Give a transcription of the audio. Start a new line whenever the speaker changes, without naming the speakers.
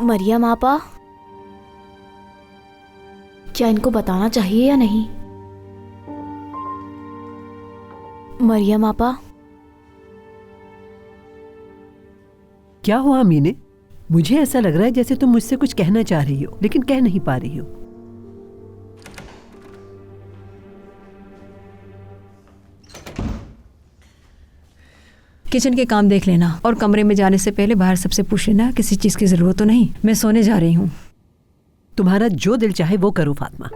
मरियम आपा, क्या इनको बताना चाहिए या नहीं? मरियम आपा।
क्या हुआ मीने? मुझे ऐसा लग रहा है जैसे तुम मुझसे कुछ कहना चाह रही हो लेकिन कह नहीं पा रही हो।
किचन के काम देख लेना और कमरे में जाने से पहले बाहर सबसे पूछ लेना किसी चीज की जरूरत तो नहीं। मैं सोने जा रही हूँ।
तुम्हारा जो दिल चाहे वो करो फातिमा।